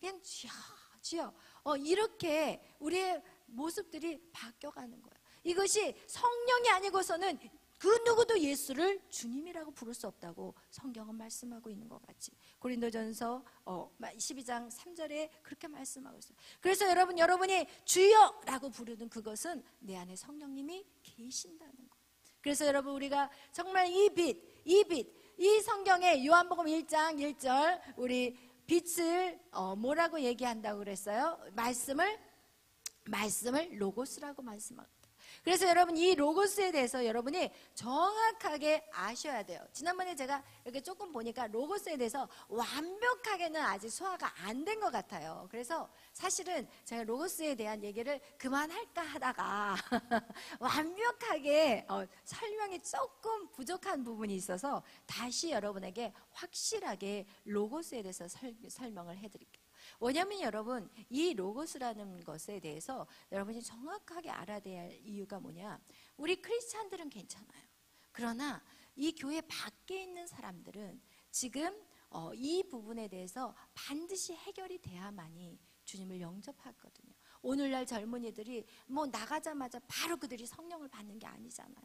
그냥 주여 주여, 이렇게 우리의 모습들이 바뀌어가는 거예요. 이것이 성령이 아니고서는 그 누구도 예수를 주님이라고 부를 수 없다고 성경은 말씀하고 있는 것 같이 고린도전서 12장 3절에 그렇게 말씀하고 있어요. 그래서 여러분이 주여라고 부르는 그것은 내 안에 성령님이 계신다는 거예요. 그래서 여러분 우리가 정말 이 성경의 요한복음 1장 1절 우리 빛을 뭐라고 얘기한다고 그랬어요? 말씀을 로고스라고 말씀합니다. 그래서 여러분 이 로고스에 대해서 여러분이 정확하게 아셔야 돼요. 지난번에 제가 이렇게 조금 보니까 로고스에 대해서 완벽하게는 아직 소화가 안 된 것 같아요. 그래서 사실은 제가 로고스에 대한 얘기를 그만할까 하다가 완벽하게 설명이 조금 부족한 부분이 있어서 다시 여러분에게 확실하게 로고스에 대해서 설명을 해드릴게요. 왜냐하면 여러분 이 로고스라는 것에 대해서 여러분이 정확하게 알아야 될 이유가 뭐냐, 우리 크리스찬들은 괜찮아요. 그러나 이 교회 밖에 있는 사람들은 지금 이 부분에 대해서 반드시 해결이 돼야만이 주님을 영접하거든요. 오늘날 젊은이들이 뭐 나가자마자 바로 그들이 성령을 받는 게 아니잖아요.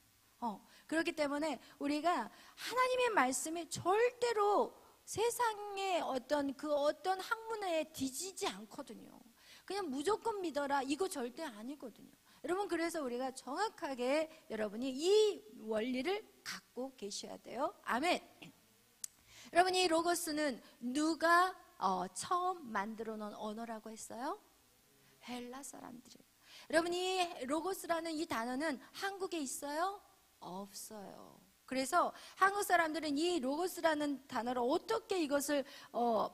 그렇기 때문에 우리가 하나님의 말씀이 절대로 세상의 어떤 학문에 뒤지지 않거든요. 그냥 무조건 믿어라 이거 절대 아니거든요. 여러분 그래서 우리가 정확하게 여러분이 이 원리를 갖고 계셔야 돼요. 아멘. 여러분 이 로고스는 누가 처음 만들어 놓은 언어라고 했어요? 헬라 사람들이에요. 여러분 이 로고스라는 이 단어는 한국에 있어요? 없어요. 그래서 한국 사람들은 이 로고스라는 단어를 어떻게 이것을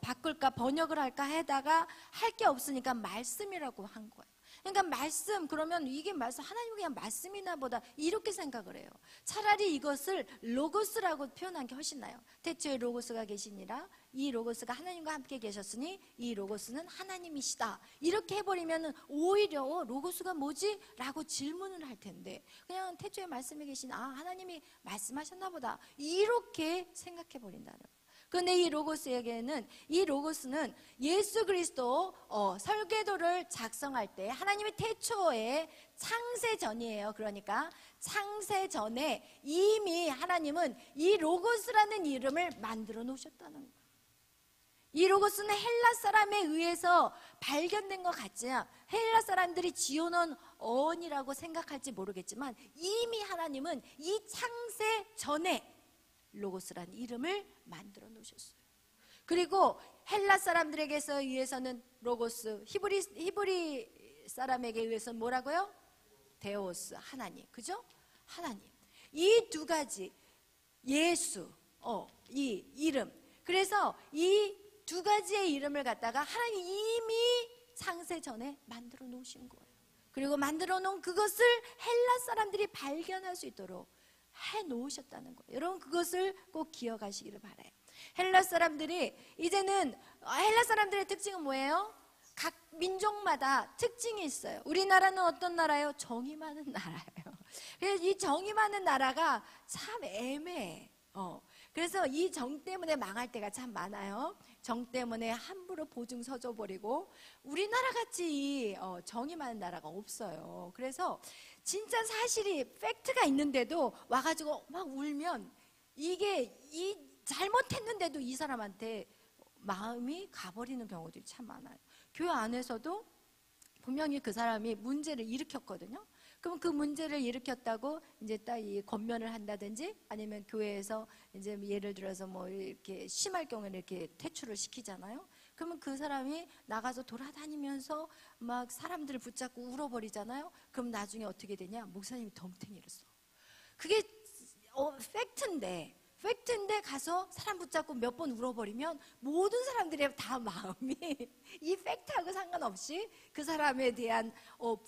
바꿀까 번역을 할까 하다가 할 게 없으니까 말씀이라고 한 거예요. 그러니까 말씀, 그러면 이게 말씀, 하나님이 그냥 말씀이나 보다 이렇게 생각을 해요. 차라리 이것을 로고스라고 표현한 게 훨씬 나아요. 태초에 로고스가 계시니라, 이 로고스가 하나님과 함께 계셨으니 이 로고스는 하나님이시다. 이렇게 해버리면 오히려 로고스가 뭐지? 라고 질문을 할 텐데 그냥 태초에 말씀에 계신 하나님이 말씀하셨나 보다 이렇게 생각해 버린다는 거예요. 그런데 이 로고스는 예수 그리스도 설계도를 작성할 때 하나님의 태초에 창세 전이에요. 그러니까 창세 전에 이미 하나님은 이 로고스라는 이름을 만들어 놓으셨다는 거예요. 이 로고스는 헬라 사람에 의해서 발견된 것 같지만 헬라 사람들이 지어놓은 어원이라고 생각할지 모르겠지만 이미 하나님은 이 창세 전에 로고스라는 이름을 만들어 놓으셨어요. 그리고 헬라 사람들에게서 의해서는 로고스, 히브리 사람에게 의해서는 뭐라고요? 데오스, 하나님. 그죠? 하나님. 이 두 가지, 예수, 이 이름. 그래서 이 두 가지의 이름을 갖다가 하나님 이미 창세 전에 만들어 놓으신 거예요. 그리고 만들어 놓은 그것을 헬라 사람들이 발견할 수 있도록 해 놓으셨다는 거예요. 여러분 그것을 꼭 기억하시기를 바라요. 헬라 사람들의 특징은 뭐예요? 각 민족마다 특징이 있어요. 우리나라는 어떤 나라예요? 정이 많은 나라예요. 그래서 이 정이 많은 나라가 참 애매해. 그래서 이 정 때문에 망할 때가 참 많아요. 정 때문에 함부로 보증 서줘 버리고 우리나라 같이 정이 많은 나라가 없어요. 그래서 진짜 사실이 팩트가 있는데도 와가지고 막 울면 이게 잘못했는데도 이 사람한테 마음이 가버리는 경우들이 참 많아요. 교회 안에서도 분명히 그 사람이 문제를 일으켰거든요. 그럼 그 문제를 일으켰다고 이제 딱 이 권면을 한다든지 아니면 교회에서 이제 예를 들어서 뭐 이렇게 심할 경우에는 이렇게 퇴출을 시키잖아요. 그러면 그 사람이 나가서 돌아다니면서 막 사람들을 붙잡고 울어버리잖아요. 그럼 나중에 어떻게 되냐? 목사님이 덤탱이를 써. 그게 팩트인데 가서 사람 붙잡고 몇 번 울어버리면 모든 사람들의 다 마음이 이 팩트하고 상관없이 그 사람에 대한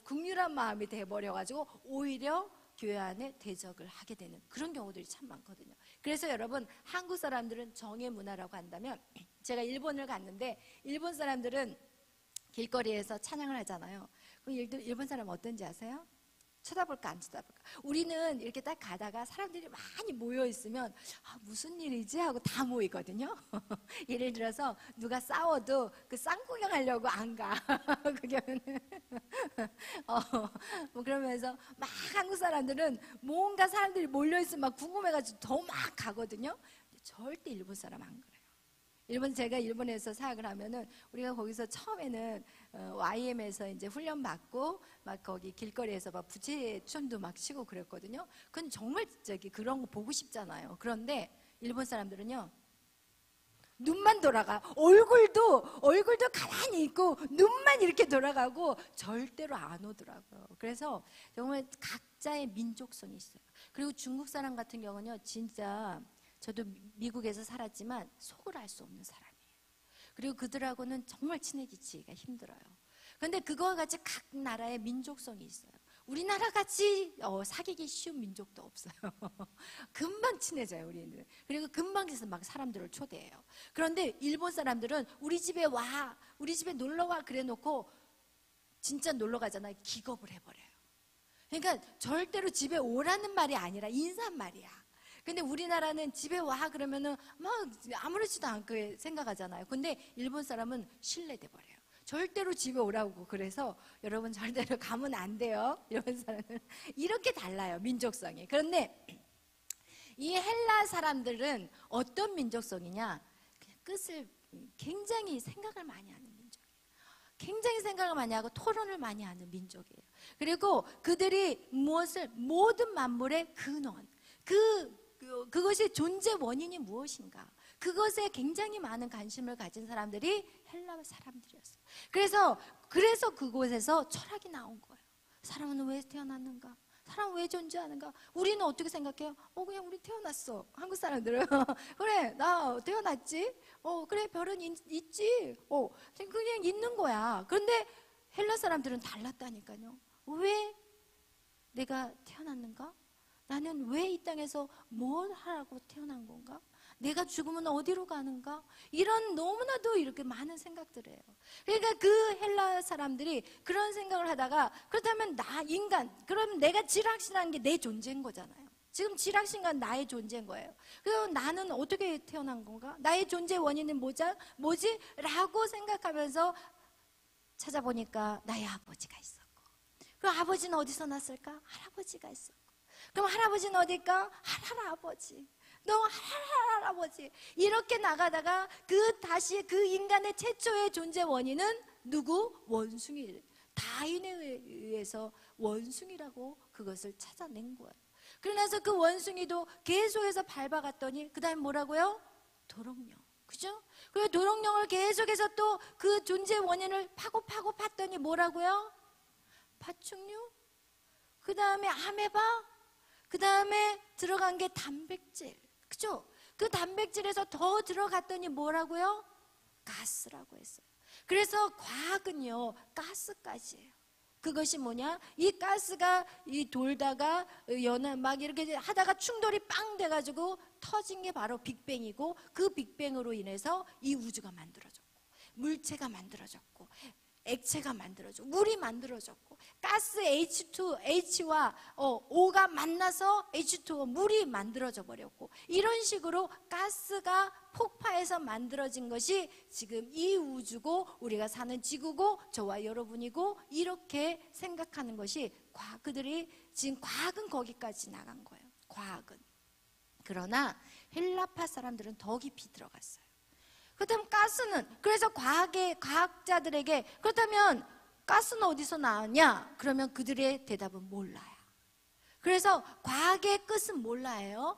긍휼한 마음이 돼버려가지고 오히려 교회 안에 대적을 하게 되는 그런 경우들이 참 많거든요. 그래서 여러분 한국 사람들은 정의 문화라고 한다면 제가 일본을 갔는데 일본 사람들은 길거리에서 찬양을 하잖아요. 그럼 일본 사람 어떤지 아세요? 쳐다볼까 안 쳐다볼까? 우리는 이렇게 딱 가다가 사람들이 많이 모여 있으면 무슨 일이지 하고 다 모이거든요. 예를 들어서 누가 싸워도 그 쌍구경 하려고 안 가. 그러면 뭐 그러면서 막 한국 사람들은 뭔가 사람들이 몰려 있으면 막 궁금해가지고 더 막 가거든요. 절대 일본 사람 안 그래요. 제가 일본에서 사역을 하면은 우리가 거기서 처음에는 YM에서 이제 훈련 받고 막 거기 길거리에서 막 부채춤도 막 치고 그랬거든요. 그건 정말 그런 거 보고 싶잖아요. 그런데 일본 사람들은요 눈만 돌아가. 얼굴도 가만히 있고 눈만 이렇게 돌아가고 절대로 안 오더라고요. 그래서 정말 각자의 민족성이 있어요. 그리고 중국 사람 같은 경우는요, 진짜 저도 미국에서 살았지만 속을 알 수 없는 사람이에요. 그리고 그들하고는 정말 친해지기가 힘들어요. 그런데 그거와 같이 각 나라의 민족성이 있어요. 우리나라 같이 사귀기 쉬운 민족도 없어요. 금방 친해져요, 우리는. 그리고 금방 해서 막 사람들을 초대해요. 그런데 일본 사람들은 우리 집에 와, 우리 집에 놀러 와 그래 놓고 진짜 놀러 가잖아요. 기겁을 해버려요. 그러니까 절대로 집에 오라는 말이 아니라 인사말이야. 근데 우리나라는 집에 와 그러면은 막 아무렇지도 않게 생각하잖아요. 근데 일본 사람은 신뢰돼 버려요. 절대로 집에 오라고. 그래서 여러분 절대로 가면 안 돼요. 일본 사람은 이렇게 달라요, 민족성이. 그런데 이 헬라 사람들은 어떤 민족성이냐? 그냥 끝을 굉장히 생각을 많이 하는 민족이에요. 굉장히 생각을 많이 하고 토론을 많이 하는 민족이에요. 그리고 그들이 무엇을 모든 만물의 근원, 그것이 존재 원인이 무엇인가? 그것에 굉장히 많은 관심을 가진 사람들이 헬라 사람들이었어요. 그래서 그곳에서 철학이 나온 거예요. 사람은 왜 태어났는가? 사람은 왜 존재하는가? 우리는 어떻게 생각해요? 그냥 우리 태어났어. 한국 사람들은 그래, 나 태어났지. 그래, 별은 있지. 그냥 있는 거야. 그런데 헬라 사람들은 달랐다니까요. 왜 내가 태어났는가? 나는 왜 이 땅에서 뭘 하라고 태어난 건가? 내가 죽으면 어디로 가는가? 이런 너무나도 이렇게 많은 생각들을 해요. 그러니까 그 헬라 사람들이 그런 생각을 하다가, 그렇다면 나 인간, 그럼 내가 지락신한 게 내 존재인 거잖아요. 지금 지락신간 나의 존재인 거예요. 그래서 나는 어떻게 태어난 건가? 나의 존재 원인은 뭐지? 라고 생각하면서 찾아보니까 나의 아버지가 있었고, 그럼 아버지는 어디서 났을까? 할아버지가 있었고, 그럼 할아버지는 어딜까? 할아버지. 너 할아버지. 이렇게 나가다가 다시 그 인간의 최초의 존재 원인은 누구? 원숭이. 다인에 의해서 원숭이라고 그것을 찾아낸 거예요. 그러면서 그 원숭이도 계속해서 밟아갔더니 그 다음에 뭐라고요? 도롱뇽. 그죠? 그리고 도롱뇽을 계속해서 또 그 존재 원인을 파고 팠더니 뭐라고요? 파충류. 그 다음에 아메바. 그 다음에 들어간 게 단백질. 그죠? 그 단백질에서 더 들어갔더니 뭐라고요? 가스라고 했어요. 그래서 과학은요, 가스까지예요. 그것이 뭐냐? 이 가스가 돌다가 막 이렇게 하다가 충돌이 빵 돼가지고 터진 게 바로 빅뱅이고, 그 빅뱅으로 인해서 이 우주가 만들어졌고, 물체가 만들어졌고, 액체가 만들어졌고, 물이 만들어졌고, 가스 H와 O가 만나서 H2O, 물이 만들어져 버렸고, 이런 식으로 가스가 폭파해서 만들어진 것이 지금 이 우주고, 우리가 사는 지구고, 저와 여러분이고, 이렇게 생각하는 것이 그들이 지금 과학은 거기까지 나간 거예요. 과학은. 그러나 헬라파 사람들은 더 깊이 들어갔어요. 그렇다면 가스는, 그래서 과학자들에게 그렇다면 가스는 어디서 나왔냐? 그러면 그들의 대답은 몰라요. 그래서 과학의 끝은 몰라요.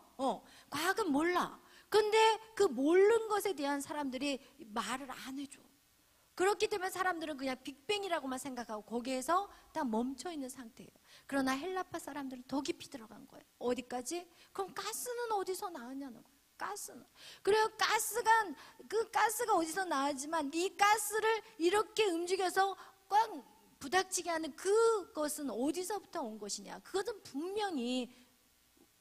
과학은 몰라. 근데 그 모르는 것에 대한 사람들이 말을 안 해줘. 그렇기 때문에 사람들은 그냥 빅뱅이라고만 생각하고 거기에서 다 멈춰 있는 상태예요. 그러나 헬라파 사람들은 더 깊이 들어간 거예요. 어디까지? 그럼 가스는 어디서 나왔냐는 거예요. 가스는. 그리고 가스가 어디서 나왔지만 이 가스를 이렇게 움직여서 꽉 부닥치게 하는 그것은 어디서부터 온 것이냐? 그것은 분명히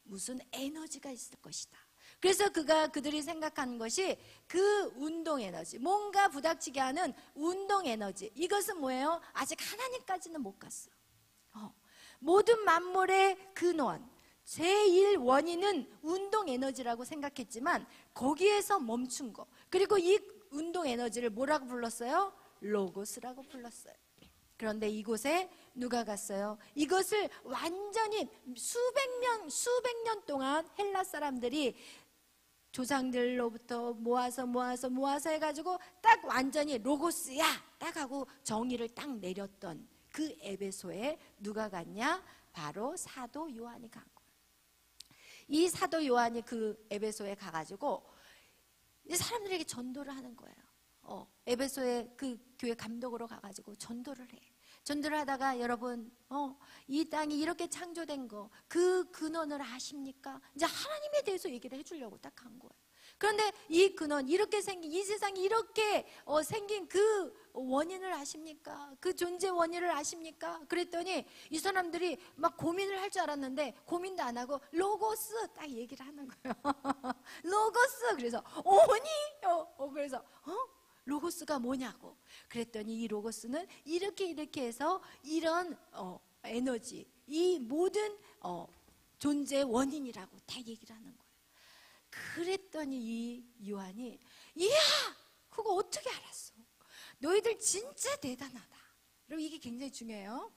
무슨 에너지가 있을 것이다. 그래서 그들이 생각하는 것이 그 운동 에너지, 뭔가 부닥치게 하는 운동 에너지. 이것은 뭐예요? 아직 하나님까지는 못 갔어. 모든 만물의 근원, 제1 원인은 운동 에너지라고 생각했지만 거기에서 멈춘 거. 그리고 이 운동 에너지를 뭐라고 불렀어요? 로고스라고 불렀어요. 그런데 이곳에 누가 갔어요? 이것을 완전히 수백 년 동안 헬라 사람들이 조상들로부터 모아서 해가지고 딱 완전히 로고스야 딱 하고 정의를 딱 내렸던 그 에베소에 누가 갔냐? 바로 사도 요한이 간 거예요. 이 사도 요한이 그 에베소에 가가지고 이제 사람들에게 전도를 하는 거예요. 에베소에 그 교회 감독으로 가가지고 전도를 해. 전도를 하다가 여러분, 이 땅이 이렇게 창조된 거, 그 근원을 아십니까? 이제 하나님에 대해서 얘기를 해주려고 딱 간 거예요. 그런데 이 근원, 이렇게 생긴, 이 세상이 이렇게 생긴 그 원인을 아십니까? 그 존재 원인을 아십니까? 그랬더니 이 사람들이 막 고민을 할 줄 알았는데 고민도 안 하고 로고스 딱 얘기를 하는 거예요. 로고스. 그래서 그래서 로고스가 뭐냐고. 그랬더니 이 로고스는 이렇게 해서 이런 에너지, 이 모든 존재의 원인이라고 다 얘기를 하는 거예요. 그랬더니 이 요한이, 이야, 그거 어떻게 알았어? 너희들 진짜 대단하다. 여러분, 이게 굉장히 중요해요.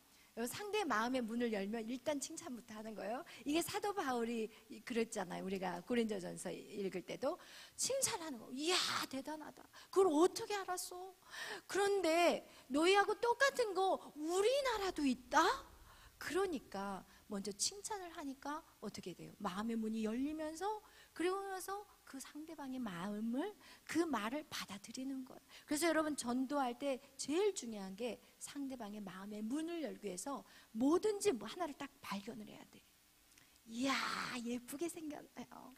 상대의 마음의 문을 열면 일단 칭찬부터 하는 거예요. 이게 사도 바울이 그랬잖아요. 우리가 고린도전서 읽을 때도 칭찬하는 거. 이야, 대단하다. 그걸 어떻게 알았어? 그런데 너희하고 똑같은 거 우리나라도 있다? 그러니까 먼저 칭찬을 하니까 어떻게 돼요? 마음의 문이 열리면서, 그리고 나서 그 상대방의 마음을, 그 말을 받아들이는 거예요. 그래서 여러분, 전도할 때 제일 중요한 게 상대방의 마음의 문을 열기 위해서 뭐든지 하나를 딱 발견을 해야 돼. 이야, 예쁘게 생겼네요.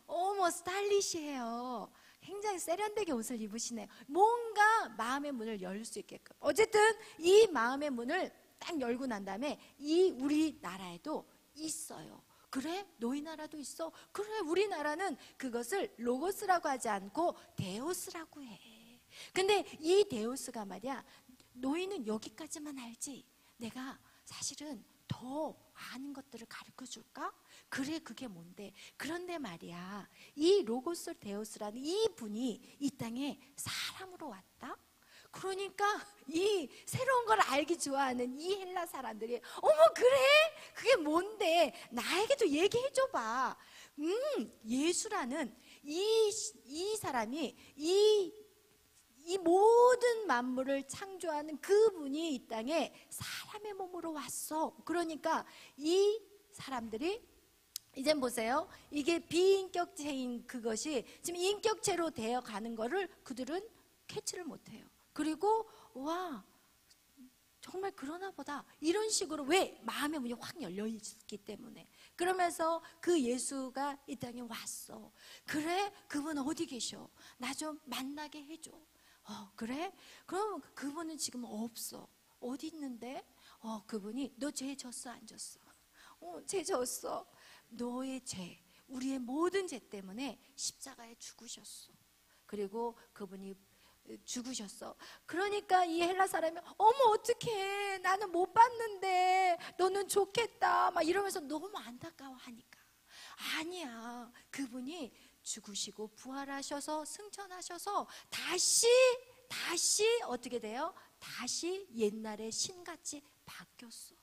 어머, 스타일리시해요. 굉장히 세련되게 옷을 입으시네요. 뭔가 마음의 문을 열 수 있게끔. 어쨌든 이 마음의 문을 딱 열고 난 다음에 이 우리나라에도 있어요. 그래? 너희 나라도 있어? 그래, 우리나라는 그것을 로고스라고 하지 않고 데오스라고 해. 근데 이 데오스가 말이야, 너희는 여기까지만 알지, 내가 사실은 더 아는 것들을 가르쳐 줄까? 그래, 그게 뭔데? 그런데 말이야, 이 로고스 데오스라는 이 분이 이 땅에 사람으로 왔다? 그러니까 이 새로운 걸 알기 좋아하는 이 헬라 사람들이, 어머, 그래? 그게 뭔데? 나에게도 얘기해 줘봐. 예수라는 이 사람이 이 모든 만물을 창조하는 그분이 이 땅에 사람의 몸으로 왔어. 그러니까 이 사람들이, 이제 보세요. 이게 비인격체인 그것이 지금 인격체로 되어 가는 거를 그들은 캐치를 못해요. 그리고 와, 정말 그러나 보다, 이런 식으로. 왜? 마음의 문이 확 열려 있기 때문에. 그러면서 그 예수가 이 땅에 왔어. 그래? 그분 어디 계셔? 나 좀 만나게 해줘. 그래? 그럼 그분은 지금 없어. 어디 있는데? 그분이, 너 죄 졌어 안 졌어? 죄 졌어. 너의 죄, 우리의 모든 죄 때문에 십자가에 죽으셨어. 그리고 그분이 죽으셨어. 그러니까 이 헬라 사람이, 어머, 어떡해, 나는 못 봤는데 너는 좋겠다 막 이러면서 너무 안타까워하니까, 아니야, 그분이 죽으시고 부활하셔서 승천하셔서 다시 어떻게 돼요? 다시 옛날의 신같이 바뀌었어.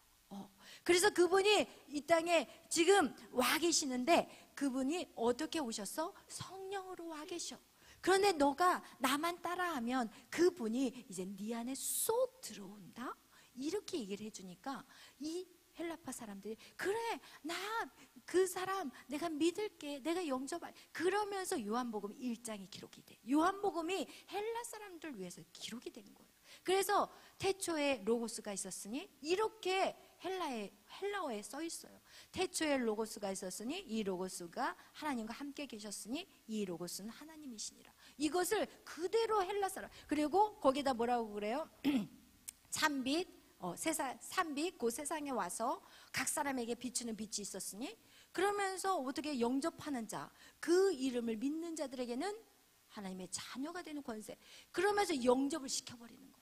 그래서 그분이 이 땅에 지금 와 계시는데, 그분이 어떻게 오셨어? 성령으로 와 계셔. 그런데 너가 나만 따라하면 그분이 이제 네 안에 쏙 들어온다? 이렇게 얘기를 해주니까 이 헬라파 사람들이, 그래, 나 그 사람 내가 믿을게, 내가 영접할. 그러면서 요한복음 1장이 기록이 돼. 요한복음이 헬라 사람들 위해서 기록이 된 거예요. 그래서 태초에 로고스가 있었으니, 이렇게 헬라어에 써 있어요. 태초에 로고스가 있었으니 이 로고스가 하나님과 함께 계셨으니 이 로고스는 하나님이시니라. 이것을 그대로 헬라 사람. 그리고 거기다 뭐라고 그래요? 참빛, 산빛, 그 세상에 와서 각 사람에게 비추는 빛이 있었으니, 그러면서 어떻게 영접하는 자, 그 이름을 믿는 자들에게는 하나님의 자녀가 되는 권세. 그러면서 영접을 시켜버리는 거예요.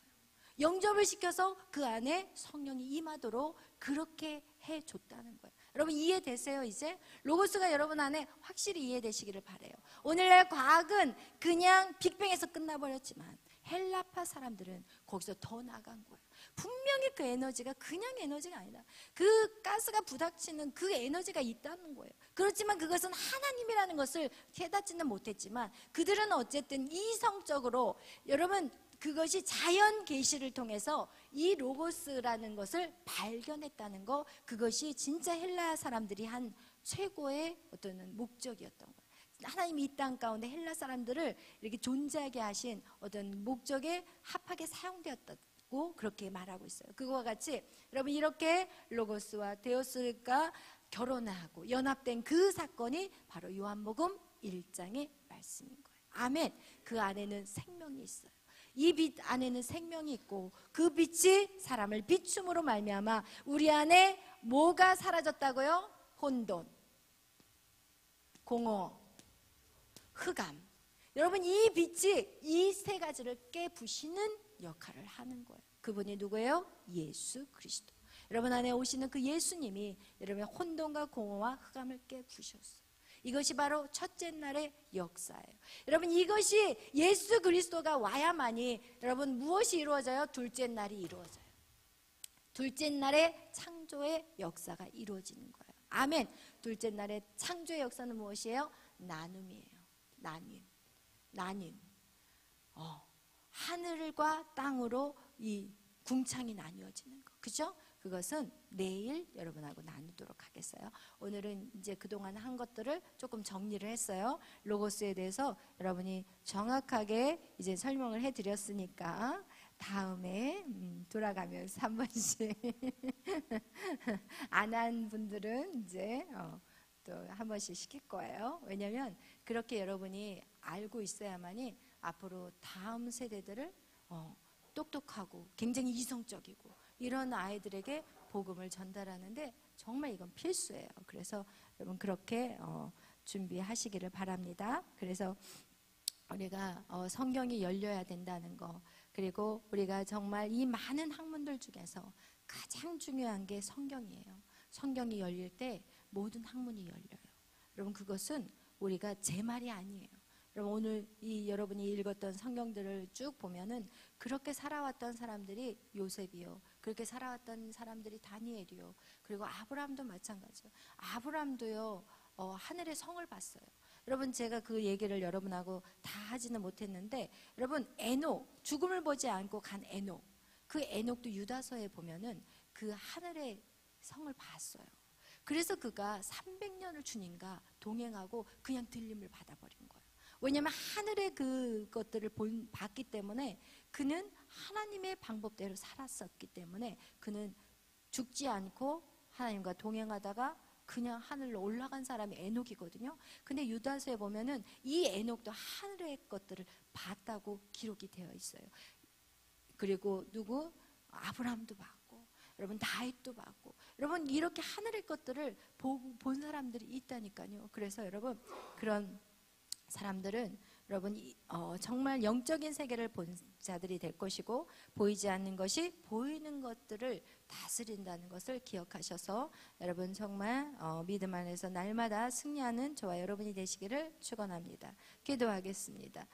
영접을 시켜서 그 안에 성령이 임하도록 그렇게 해줬다는 거예요. 여러분, 이해되세요? 이제 로고스가 여러분 안에 확실히 이해되시기를 바라요. 오늘날 과학은 그냥 빅뱅에서 끝나버렸지만 헬라파 사람들은 거기서 더 나간 거예요. 분명히 그 에너지가 그냥 에너지가 아니다. 그 가스가 부닥치는 그 에너지가 있다는 거예요. 그렇지만 그것은 하나님이라는 것을 깨닫지는 못했지만, 그들은 어쨌든 이성적으로, 여러분, 그것이 자연 계시를 통해서 이 로고스라는 것을 발견했다는 거, 그것이 진짜 헬라 사람들이 한 최고의 어떤 목적이었던 거예요. 하나님이 이 땅 가운데 헬라 사람들을 이렇게 존재하게 하신 어떤 목적에 합하게 사용되었다고 그렇게 말하고 있어요. 그거와 같이 여러분 이렇게 로고스와 데오스가 결혼하고 연합된 그 사건이 바로 요한복음 1장의 말씀인 거예요. 아멘. 그 안에는 생명이 있어요. 이 빛 안에는 생명이 있고 그 빛이 사람을 비춤으로 말미암아 우리 안에 뭐가 사라졌다고요? 혼돈, 공허, 흑암. 여러분 이 빛이 이 세 가지를 깨부시는 역할을 하는 거예요. 그분이 누구예요? 예수 그리스도. 여러분 안에 오시는 그 예수님이 여러분의 혼돈과 공허와 흑암을 깨부셨어요. 이것이 바로 첫째 날의 역사예요. 여러분 이것이 예수 그리스도가 와야만이 여러분 무엇이 이루어져요? 둘째 날이 이루어져요. 둘째 날의 창조의 역사가 이루어지는 거예요. 아멘. 둘째 날의 창조의 역사는 무엇이에요? 나눔이에요. 나눔. 하늘과 땅으로 이 궁창이 나뉘어지는 거. 그죠? 그것은 내일 여러분하고 나누도록 하겠어요. 오늘은 이제 그동안 한 것들을 조금 정리를 했어요. 로고스에 대해서 여러분이 정확하게 이제 설명을 해드렸으니까 다음에 돌아가면서 한 번씩 안 한 분들은 이제 또 한 번씩 시킬 거예요. 왜냐하면 그렇게 여러분이 알고 있어야만이 앞으로 다음 세대들을 똑똑하고 굉장히 이성적이고 이런 아이들에게 복음을 전달하는데 정말 이건 필수예요. 그래서 여러분 그렇게 준비하시기를 바랍니다. 그래서 우리가 성경이 열려야 된다는 거, 그리고 우리가 정말 이 많은 학문들 중에서 가장 중요한 게 성경이에요. 성경이 열릴 때 모든 학문이 열려요. 여러분 그것은 우리가 제 말이 아니에요. 여러분 오늘 여러분이 읽었던 성경들을 쭉 보면은 그렇게 살아왔던 사람들이 요셉이요, 그렇게 살아왔던 사람들이 다니엘이요, 그리고 아브라함도 마찬가지예요. 아브라함도요 하늘의 성을 봤어요. 여러분 제가 그 얘기를 여러분하고 다 하지는 못했는데 여러분 에녹, 죽음을 보지 않고 간 에녹, 그 에녹도 유다서에 보면은 그 하늘의 성을 봤어요. 그래서 그가 300년을 주님과 동행하고 그냥 들림을 받아버린 거예요. 왜냐하면 하늘의 그것들을 봤기 때문에 그는 하나님의 방법대로 살았었기 때문에 그는 죽지 않고 하나님과 동행하다가 그냥 하늘로 올라간 사람이 에녹이거든요. 근데 유다서에 보면은 이 에녹도 하늘의 것들을 봤다고 기록이 되어 있어요. 그리고 누구? 아브라함도 봤고 여러분 다윗도 봤고 여러분 이렇게 하늘의 것들을 본 사람들이 있다니까요. 그래서 여러분 그런 사람들은 여러분 정말 영적인 세계를 본 자들이 될 것이고 보이지 않는 것이 보이는 것들을 다스린다는 것을 기억하셔서 여러분 정말 믿음 안에서 날마다 승리하는 저와 여러분이 되시기를 축원합니다. 기도하겠습니다.